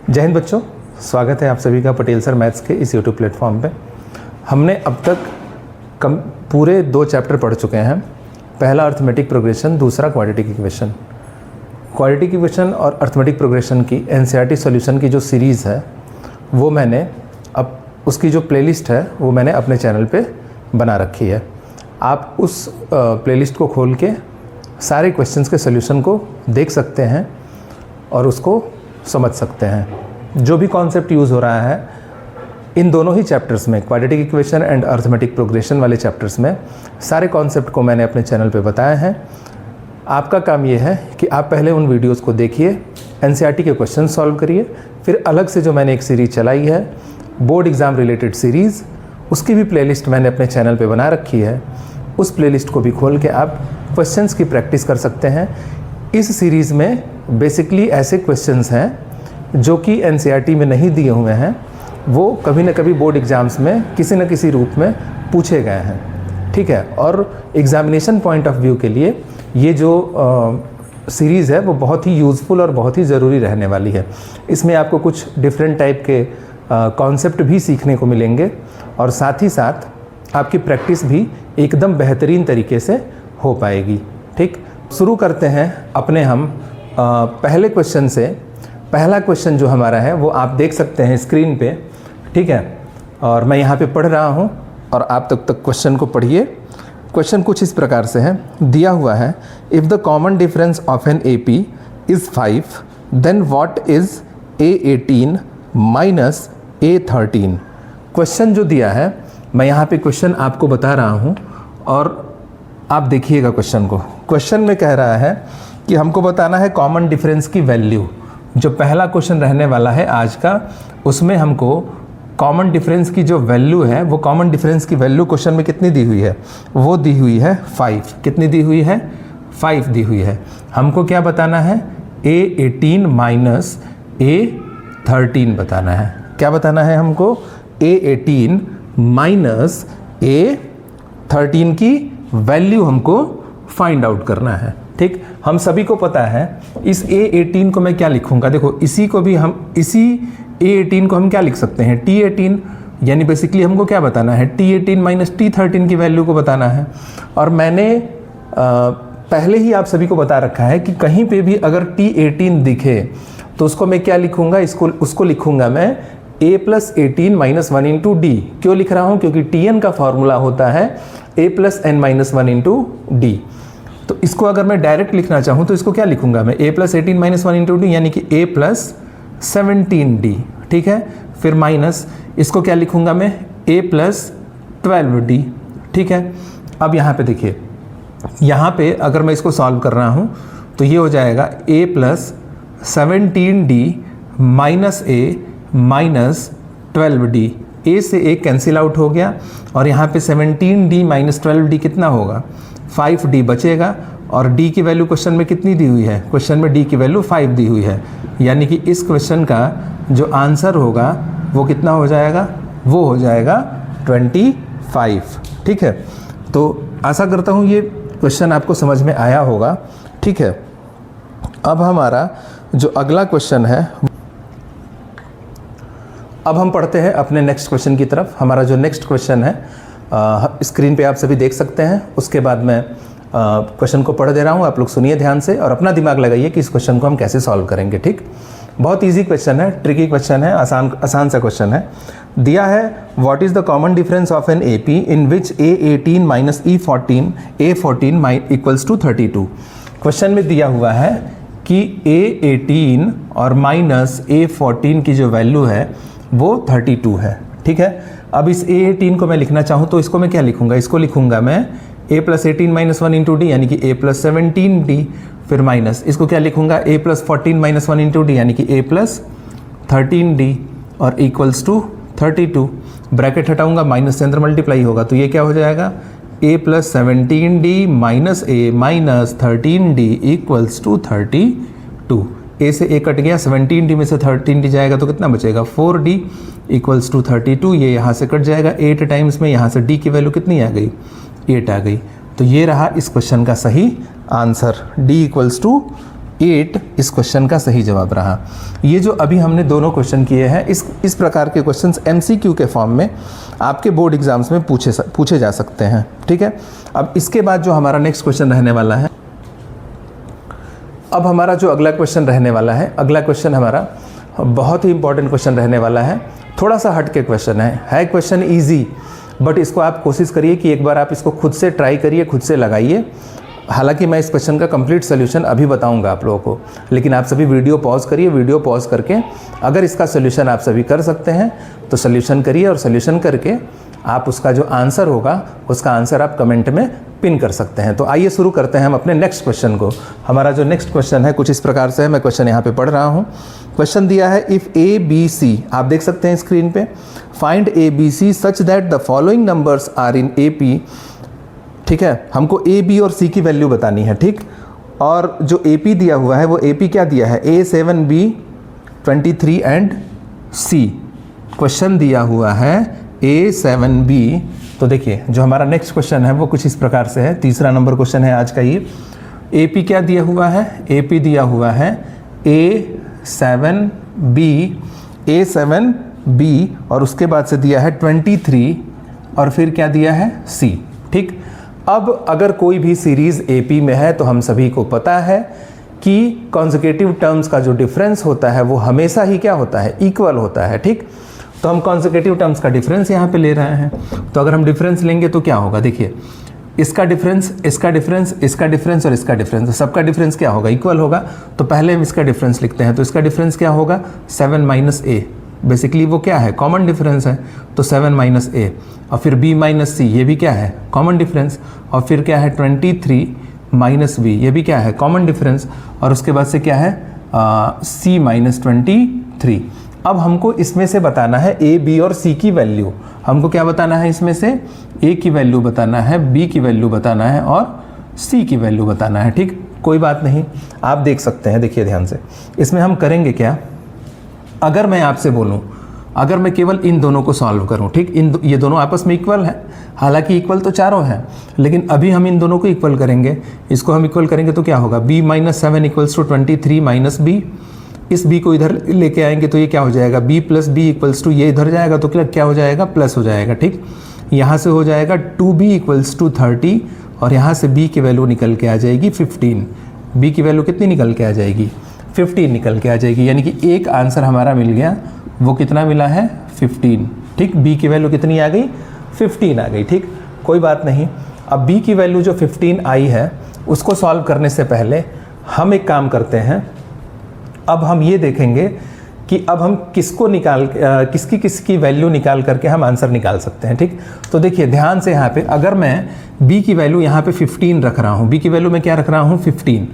जय हिंद बच्चों, स्वागत है आप सभी का पटेल सर मैथ्स के इस यूट्यूब प्लेटफॉर्म पे। हमने अब तक पूरे 2 चैप्टर पढ़ चुके हैं। पहला अर्थमेटिक प्रोग्रेशन, दूसरा क्वाड्रेटिक इक्वेशन। क्वाड्रेटिक इक्वेशन और अर्थमेटिक प्रोग्रेशन की एनसीईआरटी सॉल्यूशन की जो सीरीज़ है वो मैंने अब उसकी जो प्लेलिस्ट है वो मैंने अपने चैनल पे बना रखी है। आप उस प्लेलिस्ट को खोल के सारे क्वेश्चंस के सॉल्यूशन को देख सकते हैं और उसको समझ सकते हैं। जो भी कॉन्सेप्ट यूज़ हो रहा है इन दोनों ही चैप्टर्स में, quadratic equation and arithmetic progression वाले चैप्टर्स में, सारे कॉन्सेप्ट को मैंने अपने चैनल पे बताया है। आपका काम ये है कि आप पहले उन वीडियोस को देखिए, एनसीईआरटी के क्वेश्चन सॉल्व करिए, फिर अलग से जो मैंने एक सीरीज़ चलाई है बोर्ड एग्ज़ाम रिलेटेड सीरीज़, उसकी भी प्लेलिस्ट मैंने अपने चैनल पे बना रखी है। उस प्लेलिस्ट को भी खोल के आप क्वेश्चंस की प्रैक्टिस कर सकते हैं। इस सीरीज़ में बेसिकली ऐसे क्वेश्चंस हैं जो कि एनसीईआरटी में नहीं दिए हुए हैं, वो कभी न कभी बोर्ड एग्ज़ाम्स में किसी न किसी रूप में पूछे गए हैं, ठीक है। और एग्ज़ामिनेशन पॉइंट ऑफ व्यू के लिए ये जो सीरीज़ है वो बहुत ही यूज़फुल और बहुत ही ज़रूरी रहने वाली है। इसमें आपको कुछ डिफरेंट टाइप के कॉन्सेप्ट भी सीखने को मिलेंगे और साथ ही साथ आपकी प्रैक्टिस भी एकदम बेहतरीन तरीके से हो पाएगी, ठीक। शुरू करते हैं अपने हम पहले क्वेश्चन से। पहला क्वेश्चन जो हमारा है वो आप देख सकते हैं स्क्रीन पे, ठीक है। और मैं यहाँ पे पढ़ रहा हूँ और आप तब तक क्वेश्चन को पढ़िए। क्वेश्चन कुछ इस प्रकार से है, दिया हुआ है, if the common difference of an AP is 5 then what is A18 minus A13। Question जो दिया है, मैं यहाँ पे क्वेश्चन आपको बता रहा हूँ और आप देखिएगा क्वेश्चन को। क्वेश्चन में कह रहा है कि हमको बताना है कॉमन डिफरेंस की वैल्यू। जो पहला क्वेश्चन रहने वाला है आज का, उसमें हमको कॉमन डिफरेंस की जो वैल्यू है, वो कॉमन डिफरेंस की वैल्यू क्वेश्चन में कितनी दी हुई है, वो दी हुई है 5। कितनी दी हुई है? 5 दी हुई है। हमको क्या बताना है? A18 माइनस A13 बताना है। क्या बताना है हमको? A18 माइनस A13 की वैल्यू हमको फाइंड आउट करना है, ठीक। हम सभी को पता है इस A18 को मैं क्या लिखूंगा, देखो इसी को भी हम, इसी A18 को हम क्या लिख सकते हैं? T18, यानी बेसिकली हमको क्या बताना है? T18 माइनस T13 की वैल्यू को बताना है। और मैंने पहले ही आप सभी को बता रखा है कि कहीं पे भी अगर T18 दिखे तो उसको मैं क्या लिखूंगा? उसको लिखूंगा मैं A+18 माइनस 1 इंटू डी। क्यों लिख रहा हूँ? क्योंकि Tn का फॉर्मूला होता है A+n माइनस 1 इंटू डी। तो इसको अगर मैं डायरेक्ट लिखना चाहूँ तो इसको क्या लिखूंगा मैं? A+18 माइनस 1 इंटू डी, यानी कि A+17D, ठीक है। फिर माइनस इसको क्या लिखूंगा मैं? A+12D, ठीक है। अब यहाँ पे देखिए, यहाँ पे अगर मैं इसको सॉल्व कर रहा हूँ तो ये हो जाएगा A+17D minus A minus 12D। A से A कैंसिल आउट हो गया और यहाँ पे 17D माइनस 12D कितना होगा? 5D बचेगा। और D की वैल्यू क्वेश्चन में कितनी दी हुई है? क्वेश्चन में D की वैल्यू 5 दी हुई है, यानी कि इस क्वेश्चन का जो आंसर होगा वो कितना हो जाएगा? वो हो जाएगा 25, ठीक है। तो आशा करता हूँ ये क्वेश्चन आपको समझ में आया होगा, ठीक है। अब हमारा जो अगला क्वेश्चन है, अब हम पढ़ते हैं अपने नेक्स्ट क्वेश्चन की तरफ। हमारा जो नेक्स्ट क्वेश्चन है स्क्रीन पे आप सभी देख सकते हैं। उसके बाद मैं क्वेश्चन को पढ़ दे रहा हूँ, आप लोग सुनिए ध्यान से और अपना दिमाग लगाइए कि इस क्वेश्चन को हम कैसे सॉल्व करेंगे, ठीक। बहुत इजी क्वेश्चन है, ट्रिकी क्वेश्चन है, आसान सा क्वेश्चन है। दिया है, what is the common difference of an AP in which A18 minus A14 equals to 32। Question में दिया हुआ है कि A18 और माइनस A14 की जो वैल्यू है वो 32 है, ठीक है। अब इस A18 को मैं लिखना चाहूँ तो इसको मैं क्या लिखूंगा? इसको लिखूंगा मैं A+18 माइनस 1 इंटू डी, यानी कि A+17D। फिर माइनस इसको क्या लिखूंगा? A+14 माइनस 1 इंटू डी, यानी कि A+13D और इक्वल्स टू 32। ब्रैकेट हटाऊंगा, माइनस से अंदर मल्टीप्लाई होगा तो ये क्या हो जाएगा? A+17D minus A minus 13D equals to 32। A से A कट गया, 17D में से 13D जाएगा तो कितना बचेगा? 4D equals to 32। ये यहाँ से कट जाएगा 8 टाइम्स में, यहाँ से D की वैल्यू कितनी आ गई? 8 आ गई। तो ये रहा इस क्वेश्चन का सही आंसर, D इक्वल्स टू 8 इस क्वेश्चन का सही जवाब रहा। ये जो अभी हमने दोनों क्वेश्चन किए हैं, इस प्रकार के क्वेश्चंस MCQ के फॉर्म में आपके बोर्ड एग्जाम्स में पूछे जा सकते हैं। ठीक है, अब इसके बाद जो हमारा नेक्स्ट क्वेश्चन रहने वाला है, अब हमारा जो अगला क्वेश्चन रहने वाला है, अगला क्वेश्चन हमारा बहुत ही इंपॉर्टेंट क्वेश्चन रहने वाला है। थोड़ा सा हट के क्वेश्चन है क्वेश्चन ईजी, बट इसको आप कोशिश करिए कि एक बार आप इसको खुद से ट्राई करिए, खुद से लगाइए। हालांकि मैं इस क्वेश्चन का कंप्लीट सोल्यूशन अभी बताऊंगा आप लोगों को, लेकिन आप सभी वीडियो पॉज करिए। वीडियो पॉज करके अगर इसका सोल्यूशन आप सभी कर सकते हैं तो सोल्यूशन करिए, और सोल्यूशन करके आप उसका जो आंसर होगा उसका आंसर आप कमेंट में पिन कर सकते हैं। तो आइए शुरू करते हैं हम अपने नेक्स्ट क्वेश्चन को। हमारा जो नेक्स्ट क्वेश्चन है कुछ इस प्रकार से है, मैं क्वेश्चन यहाँ पे पढ़ रहा हूँ। क्वेश्चन दिया है इफ़ ABC, आप देख सकते हैं स्क्रीन पे, find ABC such that the following numbers are in AP। ठीक है, हमको A, B और C की वैल्यू बतानी है। ठीक, और जो AP दिया हुआ है वो AP क्या दिया है, A 7, B 23 and C। Question दिया हुआ है A 7, B। तो देखिए जो हमारा नेक्स्ट क्वेश्चन है वो कुछ इस प्रकार से है, तीसरा नंबर क्वेश्चन है आज का ये। AP क्या दिया हुआ है, AP दिया हुआ है A 7, B और उसके बाद से दिया है 23 और फिर क्या दिया है C। ठीक, अब अगर कोई भी सीरीज़ AP में है तो हम सभी को पता है कि कॉन्सेक्यूटिव टर्म्स का जो डिफरेंस होता है वो हमेशा ही क्या होता है, इक्वल होता है। ठीक, तो हम कॉन्सेक्यूटिव टर्म्स का डिफरेंस यहाँ पे ले रहे हैं। तो अगर हम डिफरेंस लेंगे तो क्या होगा, देखिए इसका डिफरेंस, इसका डिफरेंस, इसका डिफरेंस और इसका डिफरेंस, सबका डिफरेंस क्या होगा, इक्वल होगा। तो पहले हम इसका डिफरेंस लिखते हैं, तो इसका डिफरेंस क्या होगा, 7 - A। बेसिकली वो क्या है, कॉमन डिफरेंस है, तो 7 - A। और फिर B - C, ये भी क्या है, कॉमन डिफरेंस। और फिर क्या है 23 - B, ये भी क्या है, कॉमन डिफरेंस। और उसके बाद से क्या है C - 23। अब हमको इसमें से बताना है A, B और C की वैल्यू। हमको क्या बताना है, इसमें से A की वैल्यू बताना है, B की वैल्यू बताना है और C की वैल्यू बताना है। ठीक, कोई बात नहीं, आप देख सकते हैं। देखिए ध्यान से, इसमें हम करेंगे क्या, अगर मैं आपसे बोलूं, अगर मैं केवल इन दोनों को सॉल्व करूं, ठीक, ये दोनों आपस में इक्वल हैं, हालांकि इक्वल तो चारों हैं, लेकिन अभी हम इन दोनों को इक्वल करेंगे। इसको हम इक्वल करेंगे तो क्या होगा, B - 7 = 23 - B। इस B को इधर लेके आएंगे तो ये क्या हो जाएगा, B + B = ये इधर जाएगा तो क्या हो जाएगा, प्लस हो जाएगा। ठीक, यहाँ से हो जाएगा 2B = 30 और यहाँ से B की वैल्यू निकल के आ जाएगी 15। B की वैल्यू कितनी निकल के आ जाएगी, 15 निकल के आ जाएगी। यानी कि एक आंसर हमारा मिल गया, वो कितना मिला है, 15। ठीक, B की वैल्यू कितनी आ गई, 15 आ गई। ठीक, कोई बात नहीं। अब B की वैल्यू जो 15 आई है उसको सॉल्व करने से पहले हम एक काम करते हैं। अब हम ये देखेंगे कि अब हम किसकी वैल्यू निकाल करके हम आंसर निकाल सकते हैं। ठीक, तो देखिए ध्यान से यहाँ पे, अगर मैं B की वैल्यू यहाँ पे 15 रख रहा हूँ, B की वैल्यू में क्या रख रहा हूँ, 15,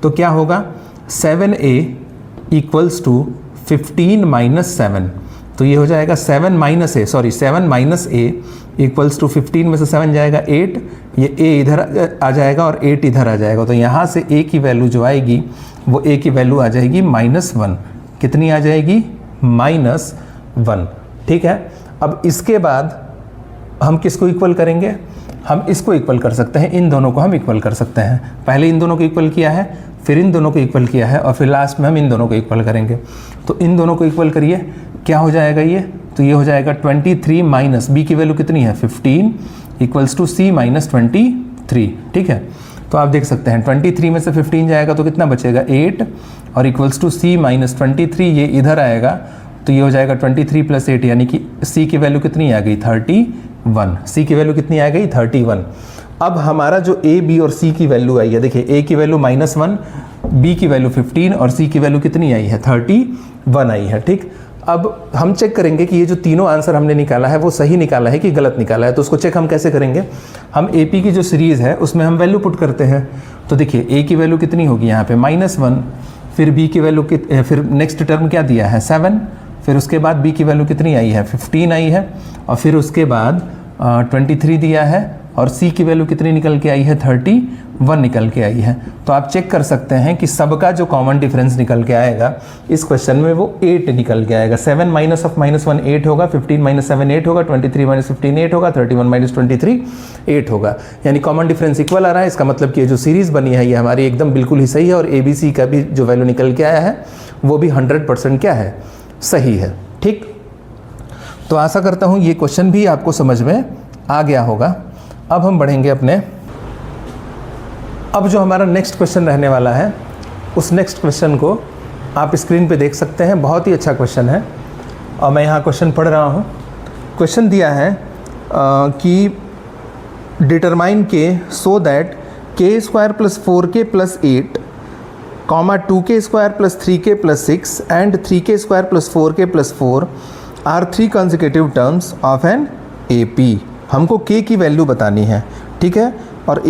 तो क्या होगा, 7A = 15 - 7। तो ये हो जाएगा 7 - A = 15 में से 7 जाएगा 8, ये A इधर आ जाएगा और 8 इधर आ जाएगा। तो यहाँ से A की वैल्यू जो आएगी वो A की वैल्यू आ जाएगी -1। कितनी आ जाएगी, -1। ठीक है, अब इसके बाद हम किसको इक्वल करेंगे, हम इसको इक्वल कर सकते हैं, इन दोनों को हम इक्वल कर सकते हैं। पहले इन दोनों को इक्वल किया है, फिर इन दोनों को इक्वल किया है और फिर लास्ट में हम इन दोनों को इक्वल करेंगे। तो इन दोनों को इक्वल करिए, क्या हो जाएगा ये, तो ये हो जाएगा 23 - B की वैल्यू कितनी है, 15 = C - 23। ठीक है, तो आप देख सकते हैं 23 में से 15 जाएगा तो कितना बचेगा, 8 और = C - 23, ये इधर आएगा तो ये हो जाएगा 23 + 8, यानी कि C की वैल्यू कितनी आ गई, 31। C की वैल्यू कितनी आ गई, 31। अब हमारा जो A, B और C की वैल्यू आई है, देखिए A की वैल्यू -1, B की वैल्यू 15 और C की वैल्यू कितनी आई है, 31 आई है। ठीक, अब हम चेक करेंगे कि ये जो तीनों आंसर हमने निकाला है वो सही निकाला है कि गलत निकाला है। तो उसको चेक हम कैसे करेंगे, हम AP की जो सीरीज़ है उसमें हम वैल्यू पुट करते हैं। तो देखिए A की वैल्यू कितनी होगी यहाँ पे, -1, फिर B की वैल्यू फिर नेक्स्ट टर्म क्या दिया है, 7, फिर उसके बाद B की वैल्यू कितनी आई है, 15 आई है, और फिर उसके बाद 23 दिया है और C की वैल्यू कितनी निकल के आई है, 31 निकल के आई है। तो आप चेक कर सकते हैं कि सबका जो कॉमन डिफरेंस निकल के आएगा इस क्वेश्चन में वो 8 निकल के आएगा। 7 माइनस ऑफ -1 8 होगा, 15 माइनस 7 8 होगा, 23 माइनस 15 8 होगा, 31 माइनस 23 8 होगा। यानी कॉमन डिफरेंस इक्वल आ रहा है। इसका मतलब कि ये जो सीरीज़ बनी है ये हमारी एकदम बिल्कुल ही सही है, और ABC का भी जो वैल्यू निकल के आया है वो भी 100% क्या है, सही है। ठीक, तो आशा करता हूँ ये क्वेश्चन भी आपको समझ में आ गया होगा। अब हम बढ़ेंगे अब जो हमारा नेक्स्ट क्वेश्चन रहने वाला है उस नेक्स्ट क्वेश्चन को आप स्क्रीन पे देख सकते हैं। बहुत ही अच्छा क्वेश्चन है और मैं यहाँ क्वेश्चन पढ़ रहा हूँ। क्वेश्चन दिया है कि डिटरमाइन के so that k² + 4k + 8, 2k² + 3k + 6 and 3k² + 4k + 4 are 3 consecutive terms of an AP। हमको k की वैल्यू बतानी है, ठीक है, और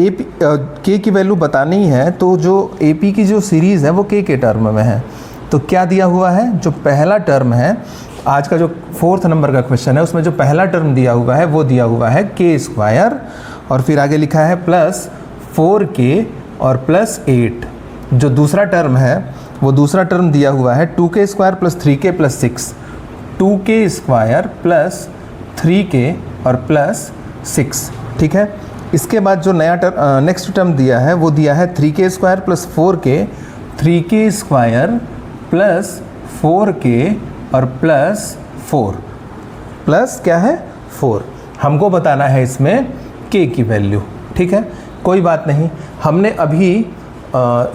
k की वैल्यू बतानी है तो जो AP की जो सीरीज़ है वो k के टर्म में है। तो क्या दिया हुआ है, जो पहला टर्म है, आज का जो 4th नंबर का क्वेश्चन है उसमें जो पहला टर्म दिया हुआ है वो दिया हुआ है k², और फिर आगे लिखा है +4k और +8। जो दूसरा टर्म है वो दूसरा टर्म दिया हुआ है 2k² + 3k + 6, 2k² + 3k और +6, ठीक है। इसके बाद जो नया नेक्स्ट टर्म दिया है वो दिया है 3k² + 4k, 3k² + 4k और +4, प्लस क्या है 4। हमको बताना है इसमें k की वैल्यू, ठीक है। कोई बात नहीं, हमने अभी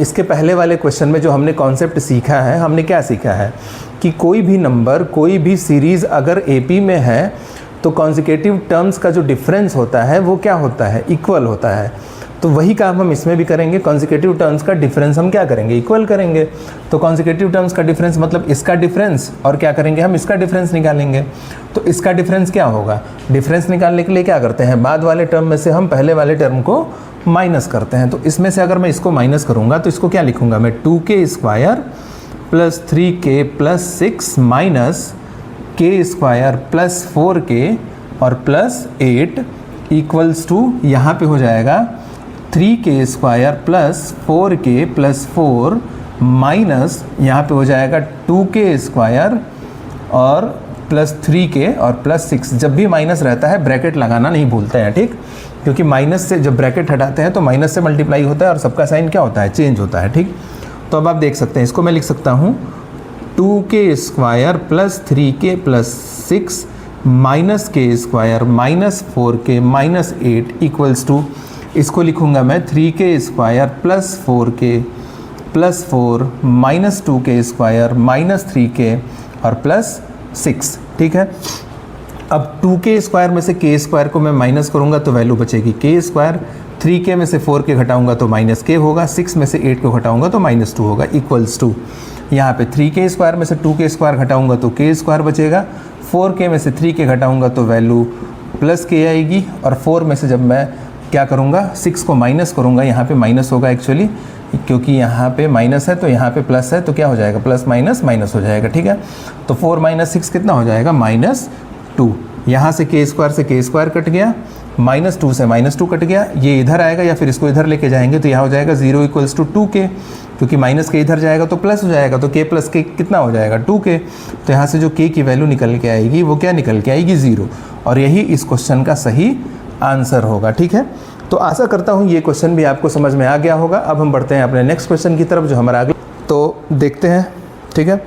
इसके पहले वाले क्वेश्चन में जो हमने कॉन्सेप्ट सीखा है, हमने क्या सीखा है कि कोई भी नंबर, कोई भी सीरीज़ अगर AP में है तो कॉन्सेक्यूटिव टर्म्स का जो डिफरेंस होता है वो क्या होता है, इक्वल होता है। तो वही काम हम इसमें भी करेंगे। कॉन्सेक्यूटिव टर्म्स का डिफरेंस हम क्या करेंगे, इक्वल करेंगे। तो कॉन्सेक्यूटिव टर्म्स का डिफरेंस मतलब इसका डिफरेंस, और क्या करेंगे हम, इसका डिफरेंस निकालेंगे। तो इसका डिफरेंस क्या होगा, डिफरेंस निकालने के लिए क्या करते हैं, बाद वाले टर्म में से हम पहले वाले टर्म को माइनस करते हैं। तो इसमें से अगर मैं इसको माइनस करूँगा तो इसको क्या लिखूँगा मैं, 2k² + 3k + 6 minus k² + 4k और +8 इक्वल्स टू, यहाँ पे हो जाएगा 3k² + 4k + 4 माइनस, यहाँ पे हो जाएगा 2k² और +3k और +6। जब भी माइनस रहता है ब्रैकेट लगाना नहीं भूलते हैं, ठीक, क्योंकि माइनस से जब ब्रैकेट हटाते हैं तो माइनस से मल्टीप्लाई होता है और सबका साइन क्या होता है, चेंज होता है, ठीक। तो अब आप देख सकते हैं, इसको मैं लिख सकता हूँ 2k² + 3k + 6 minus k² -4k -8 equals to, इसको लिखूँगा मैं 3k² + 4k + 4 minus 2k² -3k और +6, ठीक है। अब 2k² में से k² को मैं माइनस करूँगा तो वैल्यू बचेगी k², 3k में से 4k घटाऊँगा तो -k होगा, 6 में से 8 को घटाऊँगा तो -2 होगा, इक्वल्स टू, यहाँ पे 3k² में से 2k² घटाऊँगा तो k² बचेगा, 4k में से 3k घटाऊँगा तो वैल्यू +k आएगी, और 4 में से जब मैं क्या करूँगा, 6 को माइनस करूँगा, यहाँ पे माइनस होगा एक्चुअली, क्योंकि यहाँ पे माइनस है तो यहाँ पे प्लस है, तो क्या हो जाएगा, प्लस माइनस माइनस हो जाएगा, ठीक है। तो 4 - 6 कितना हो जाएगा, -2। यहाँ से k² से k² कट गया, -2 से -2 कट गया, ये इधर आएगा या फिर इसको इधर लेके जाएंगे तो यहाँ हो जाएगा 0 = 2k, क्योंकि माइनस के इधर जाएगा तो प्लस हो जाएगा, तो k + k कितना हो जाएगा, 2k। तो यहाँ से जो k की वैल्यू निकल के आएगी वो क्या निकल के आएगी, 0, और यही इस क्वेश्चन का सही आंसर होगा, ठीक है। तो आशा करता हूँ ये क्वेश्चन भी आपको समझ में आ गया होगा। अब हम बढ़ते हैं अपने नेक्स्ट क्वेश्चन की तरफ, जो हमारा अगला, तो देखते हैं, ठीक है।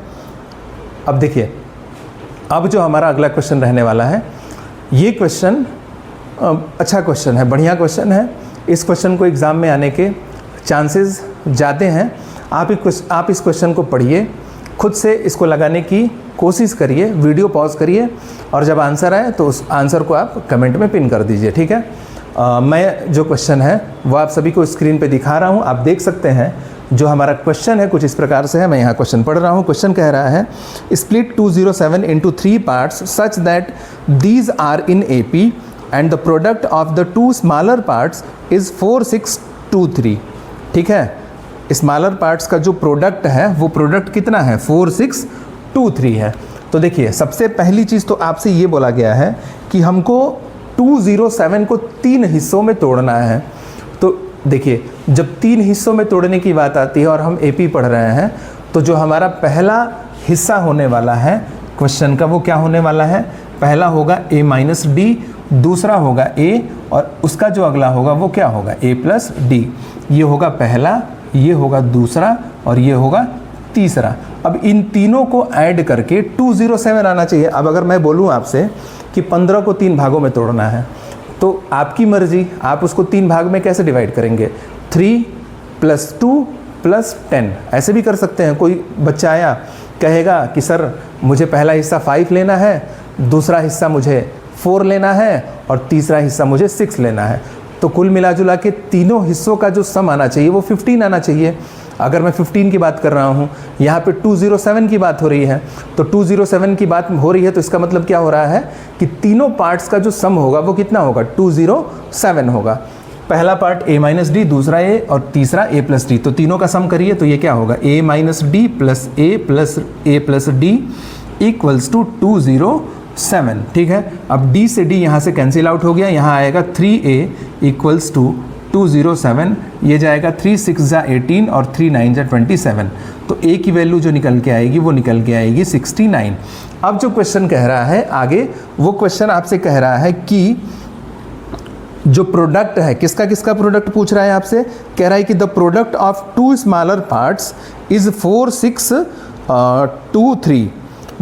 अब देखिए, अब जो हमारा अगला क्वेश्चन रहने वाला है, ये क्वेश्चन अच्छा क्वेश्चन है, बढ़िया क्वेश्चन है। इस क्वेश्चन को एग्ज़ाम में आने के चांसेस ज़्यादा हैं। आप इस क्वेश्चन को पढ़िए, खुद से इसको लगाने की कोशिश करिए, वीडियो पॉज करिए, और जब आंसर आए तो उस आंसर को आप कमेंट में पिन कर दीजिए, ठीक है। मैं जो क्वेश्चन है वो आप सभी को स्क्रीन पे दिखा रहा हूँ, आप देख सकते हैं। जो हमारा क्वेश्चन है कुछ इस प्रकार से है, मैं यहाँ क्वेश्चन पढ़ रहा हूँ। क्वेश्चन कह रहा है, split 207 into 3 parts such that these are in AP and the product of the 2 smaller parts is 4623, ठीक है। स्मॉलर पार्ट्स का जो प्रोडक्ट है वो प्रोडक्ट कितना है, 4623 है। तो देखिए, सबसे पहली चीज़ तो आपसे ये बोला गया है कि हमको 207 को 3 हिस्सों में तोड़ना है। तो देखिए, जब 3 हिस्सों में तोड़ने की बात आती है और हम एपी पढ़ रहे हैं, तो जो हमारा पहला हिस्सा होने वाला है क्वेश्चन का वो क्या होने वाला है, पहला होगा a माइनस डी, दूसरा होगा a, और उसका जो अगला होगा वो क्या होगा a प्लस डी। ये होगा पहला, ये होगा दूसरा और ये होगा तीसरा। अब इन तीनों को ऐड करके 207 आना चाहिए। अब अगर मैं बोलूँ आपसे कि 15 को 3 भागों में तोड़ना है, तो आपकी मर्जी, आप उसको 3 भाग में कैसे डिवाइड करेंगे, 3 + 2 + 10 ऐसे भी कर सकते हैं। कोई बच्चा आया कहेगा कि सर मुझे पहला हिस्सा 5 लेना है, दूसरा हिस्सा मुझे 4 लेना है और तीसरा हिस्सा मुझे 6 लेना है। तो कुल मिला जुला के तीनों हिस्सों का जो सम आना चाहिए वो 15 आना चाहिए। अगर मैं 15 की बात कर रहा हूँ, यहाँ पे 207 की बात हो रही है, तो 207 की बात हो रही है तो इसका मतलब क्या हो रहा है कि तीनों पार्ट्स का जो सम होगा वो कितना होगा, 207 होगा। पहला पार्ट a माइनस डी, दूसरा a और तीसरा a प्लस डी। तो तीनों का सम करिए तो ये क्या होगा, a minus D plus a plus D equals to 207। ठीक है, अब d से d यहाँ से कैंसिल आउट हो गया, यहाँ आएगा 3a इक्वल्स टू 207, ये जाएगा 3 6 जा 18 और 3 9 जा 27। तो a की वैल्यू जो निकल के आएगी वो निकल के आएगी 69। अब जो क्वेश्चन कह रहा है आगे, वो क्वेश्चन आपसे कह रहा है कि जो प्रोडक्ट है, किसका किसका प्रोडक्ट पूछ रहा है आपसे, कह रहा है कि the product of 2 smaller parts is 4 6 2 3।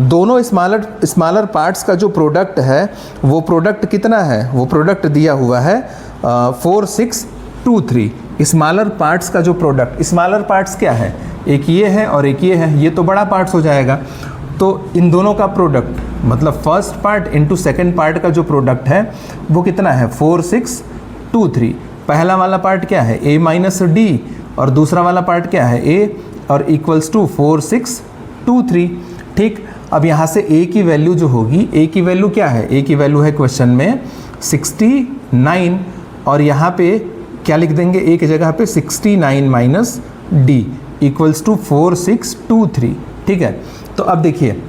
दोनों स्मॉलर पार्ट्स का जो प्रोडक्ट है वो प्रोडक्ट कितना है, वो प्रोडक्ट दिया हुआ है 4 6 2 3। स्मॉलर पार्ट्स का जो प्रोडक्ट, स्मॉलर पार्ट्स क्या है, एक ये है और एक ये है, ये तो बड़ा पार्ट्स हो जाएगा। तो इन दोनों का प्रोडक्ट मतलब first part into second part का जो प्रोडक्ट है वो कितना है, 4 6 2 3। पहला वाला पार्ट क्या है, a माइनस डी, और दूसरा वाला पार्ट क्या है, a, और इक्वल्स टू 4 6 2 3। ठीक, अब यहाँ से a की वैल्यू जो होगी, a की वैल्यू क्या है, a की वैल्यू है क्वेश्चन में 69, और यहाँ पे क्या लिख देंगे, a की जगह पे 69 माइनस डी इक्वल्स टू 4 6 2 3। ठीक है, तो अब देखिए,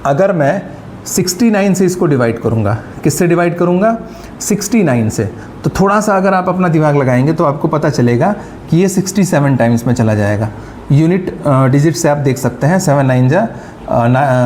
अगर मैं 69 से इसको डिवाइड करूँगा, किससे डिवाइड करूँगा, 69 से, तो थोड़ा सा अगर आप अपना दिमाग लगाएंगे तो आपको पता चलेगा कि ये 67 टाइम्स में चला जाएगा। यूनिट डिजिट से आप देख सकते हैं, 7 9 जा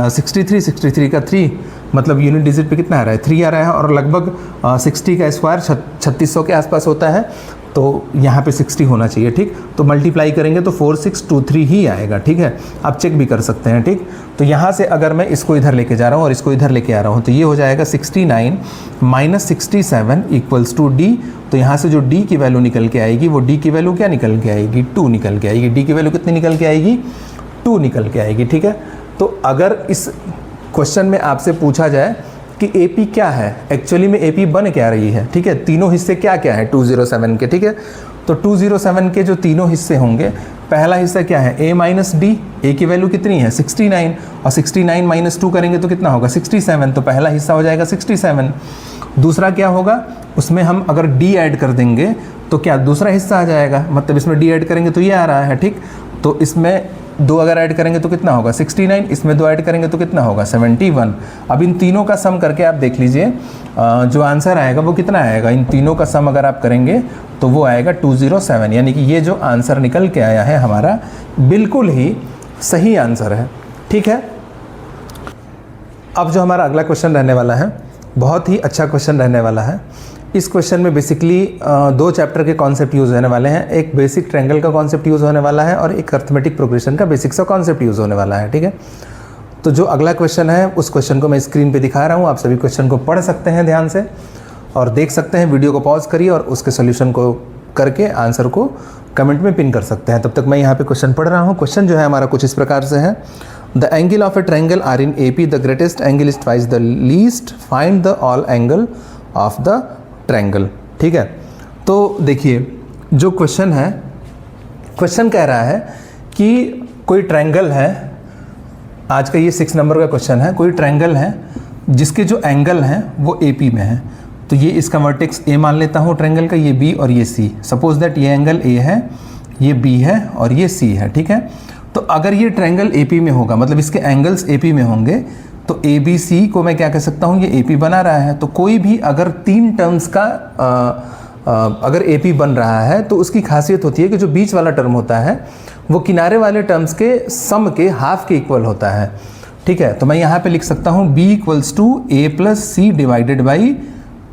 63, 63 का 3, मतलब यूनिट डिजिट पे कितना आ रहा है, 3 आ रहा है, और लगभग 60 का स्क्वायर 3600 के आसपास होता है, तो यहाँ पे 60 होना चाहिए। ठीक, तो मल्टीप्लाई करेंगे तो 4 6 2 3 ही आएगा। ठीक है, आप चेक भी कर सकते हैं। ठीक, तो यहाँ से अगर मैं इसको इधर लेके जा रहा हूँ और इसको इधर लेके आ रहा हूँ, तो ये हो जाएगा 69 माइनस 67 इक्वल्स टू डी। तो यहाँ से जो डी की वैल्यू निकल के आएगी, वो डी की वैल्यू क्या निकल के आएगी, 2 निकल के आएगी। डी की वैल्यू कितनी निकल के आएगी, 2 निकल के आएगी। ठीक है, तो अगर इस क्वेश्चन में आपसे पूछा जाए कि AP क्या है, एक्चुअली में AP बन क्या रही है, ठीक है, तीनों हिस्से क्या क्या है 207 के। ठीक है, तो 207 के जो तीनों हिस्से होंगे, पहला हिस्सा क्या है, a माइनस डी, a की वैल्यू कितनी है 69, और 69 माइनस 2 करेंगे तो कितना होगा 67, तो पहला हिस्सा हो जाएगा 67। दूसरा क्या होगा, उसमें हम अगर d ऐड कर देंगे तो क्या दूसरा हिस्सा आ जाएगा, मतलब इसमें d ऐड करेंगे तो ये आ रहा है। ठीक, तो इसमें 2 अगर ऐड करेंगे तो कितना होगा 69, इसमें 2 ऐड करेंगे तो कितना होगा 71। अब इन तीनों का सम करके आप देख लीजिए, जो आंसर आएगा वो कितना आएगा, इन तीनों का सम अगर आप करेंगे तो वो आएगा 207। यानी कि ये जो आंसर निकल के आया है हमारा, बिल्कुल ही सही आंसर है। ठीक है, अब जो हमारा अगला क्वेश्चन रहने वाला है, बहुत ही अच्छा क्वेश्चन रहने वाला है। इस क्वेश्चन में बेसिकली 2 चैप्टर के कॉन्सेप्ट यूज़ होने वाले हैं। एक बेसिक ट्रायंगल का कॉन्सेप्ट यूज़ होने वाला है और एक अर्थमेटिक प्रोग्रेशन का बेसिक सा कॉन्सेप्ट यूज़ होने वाला है। ठीक है, तो जो अगला क्वेश्चन है उस क्वेश्चन को मैं स्क्रीन पे दिखा रहा हूँ, आप सभी क्वेश्चन को पढ़ सकते हैं ध्यान से और देख सकते हैं। वीडियो को पॉज करिए और उसके सोल्यूशन को करके आंसर को कमेंट में पिन कर सकते हैं। तब तक मैं यहाँ पे क्वेश्चन पढ़ रहा हूँ। क्वेश्चन जो है हमारा कुछ इस प्रकार से है, the angle of a triangle are in AP, the greatest angle is twice the least, find the all angle of the triangle. ठीक है, तो देखिए जो क्वेश्चन है, क्वेश्चन कह रहा है कि कोई ट्रायंगल है, आज का ये 6 नंबर का क्वेश्चन है, कोई ट्रायंगल है जिसके जो एंगल हैं वो AP में है। तो ये इसका वर्टेक्स A मान लेता हूँ ट्रायंगल का, ये B और ये C। सपोज दैट ये एंगल A है, ये B है और ये C है। ठीक है, तो अगर ये ट्रायंगल AP में होगा, मतलब इसके एंगल्स AP में होंगे, तो ए बी सी को मैं क्या कह सकता हूँ, ये ए पी बना रहा है। तो कोई भी अगर 3 टर्म्स का अगर ए पी बन रहा है तो उसकी खासियत होती है कि जो बीच वाला टर्म होता है वो किनारे वाले टर्म्स के सम के हाफ के इक्वल होता है। ठीक है, तो मैं यहाँ पे लिख सकता हूँ b equals to A plus C divided by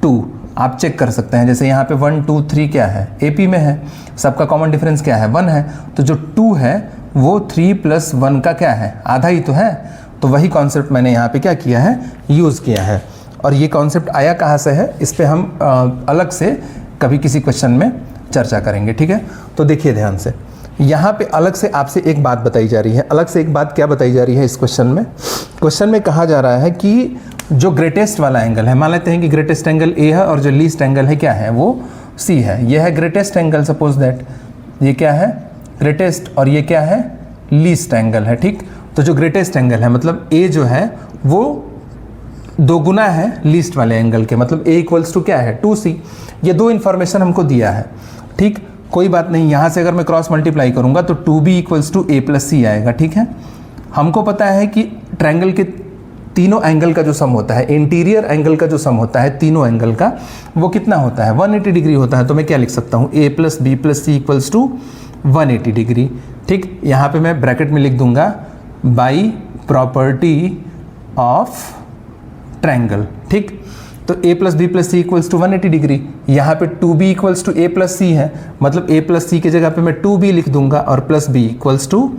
2। आप चेक कर सकते हैं, जैसे यहाँ पे 1 2 3 क्या है, ए पी में है, सबका कॉमन डिफरेंस क्या है, 1 है। तो जो 2 है वो 3 + 1 का क्या है, आधा ही तो है। तो वही कॉन्सेप्ट मैंने यहाँ पे क्या किया है, यूज़ किया है। और ये कॉन्सेप्ट आया कहाँ से है, इस पर हम अलग से कभी किसी क्वेश्चन में चर्चा करेंगे। ठीक है, तो देखिए ध्यान से, यहाँ पे अलग से आपसे एक बात बताई जा रही है। अलग से एक बात क्या बताई जा रही है इस क्वेश्चन में? क्वेश्चन में कहा जा रहा है कि जो ग्रेटेस्ट वाला एंगल है, मान लेते हैं कि ग्रेटेस्ट एंगल ए है और जो लीस्ट एंगल है क्या है, वो सी है। यह है ग्रेटेस्ट एंगल, सपोज दैट ये क्या है, ग्रेटेस्ट, और ये क्या है, लीस्ट एंगल है। ठीक, तो जो ग्रेटेस्ट एंगल है मतलब ए जो है वो 2 गुना है लीस्ट वाले एंगल के, मतलब ए इक्वल्स टू क्या है, 2c। ये 2 इन्फॉर्मेशन हमको दिया है। ठीक, कोई बात नहीं, यहाँ से अगर मैं क्रॉस मल्टीप्लाई करूँगा तो 2b equals to a + c आएगा। ठीक है, हमको पता है कि ट्रायंगल के तीनों एंगल का जो सम होता है, इंटीरियर एंगल का जो सम होता है तीनों एंगल का, वो कितना होता है, 180 डिग्री होता है। तो मैं क्या लिख सकता हूँ, a + b + c equals to 180 degree. ठीक, यहाँ पे मैं ब्रैकेट में लिख दूंगा बाई प्रॉपर्टी ऑफ ट्रायंगल। ठीक, तो a + b + c equals to 180 degree. यहाँ पे 2b equals to a + c है, मतलब a + c की जगह पे मैं 2b लिख दूंगा और +b इक्वल्स टू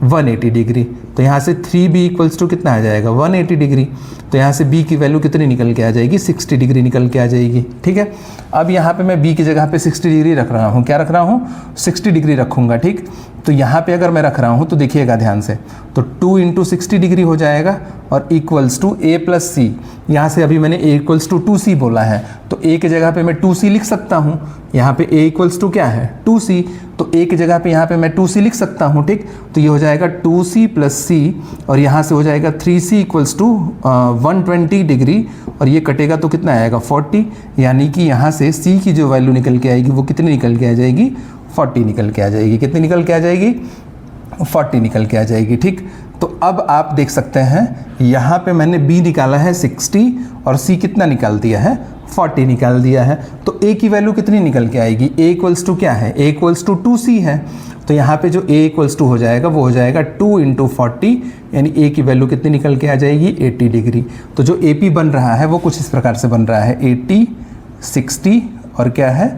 180 डिग्री। तो यहाँ से 3b इक्वल्स टू कितना आ जाएगा, 180 डिग्री। तो यहाँ से b की वैल्यू कितनी निकल के आ जाएगी, 60 डिग्री निकल के आ जाएगी। ठीक है, अब यहाँ पे मैं b की जगह पे 60 डिग्री रख रहा हूँ। क्या रख रहा हूँ, 60 डिग्री रखूँगा। ठीक, तो यहाँ पे अगर मैं रख रहा हूँ तो देखिएगा ध्यान से, तो 2 × 60 डिग्री हो जाएगा और इक्वल्स टू a + c। यहाँ से अभी मैंने a इक्वल्स टू 2c बोला है, तो a की जगह पे मैं 2c लिख सकता हूँ। यहाँ पे a इक्वल्स टू क्या है, 2c, तो a की जगह पे यहाँ पे मैं 2c लिख सकता हूँ। ठीक, तो ये हो जाएगा 2c + c, और यहाँ से हो जाएगा 3c इक्वल्स टू 120 डिग्री, और ये कटेगा तो कितना आएगा, 40। यानी कि यहाँ से c की जो वैल्यू निकल के आएगी वो कितनी निकल के आ जाएगी, 40 निकल के आ जाएगी। कितनी निकल के आ जाएगी, 40 निकल के आ जाएगी। ठीक, तो अब आप देख सकते हैं यहाँ पे मैंने b निकाला है 60 और c कितना निकाल दिया है, 40 निकाल दिया है। तो a की वैल्यू कितनी निकल के आएगी, a इक्वल्स टू क्या है, a इक्वल्स टू 2c है। तो यहाँ पे जो a इक्वल्स टू हो जाएगा वो हो जाएगा 2 × 40, यानी a की वैल्यू कितनी निकल के आ जाएगी, 80 डिग्री। तो जो AP बन रहा है वो कुछ इस प्रकार से बन रहा है, 80 60 और क्या है,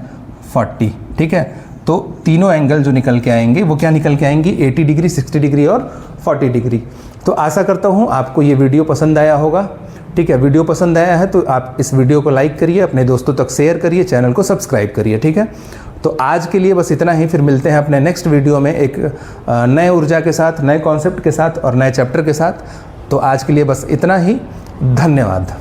40। ठीक है, तो तीनों एंगल जो निकल के आएंगे वो क्या निकल के आएंगे, 80 डिग्री, 60 डिग्री और 40 डिग्री। तो आशा करता हूँ आपको ये वीडियो पसंद आया होगा। ठीक है, वीडियो पसंद आया है तो आप इस वीडियो को लाइक करिए, अपने दोस्तों तक शेयर करिए, चैनल को सब्सक्राइब करिए। ठीक है, तो आज के लिए बस इतना ही। फिर मिलते हैं अपने नेक्स्ट वीडियो में एक नए ऊर्जा के साथ, नए कॉन्सेप्ट के साथ और नए चैप्टर के साथ। तो आज के लिए बस इतना ही, धन्यवाद।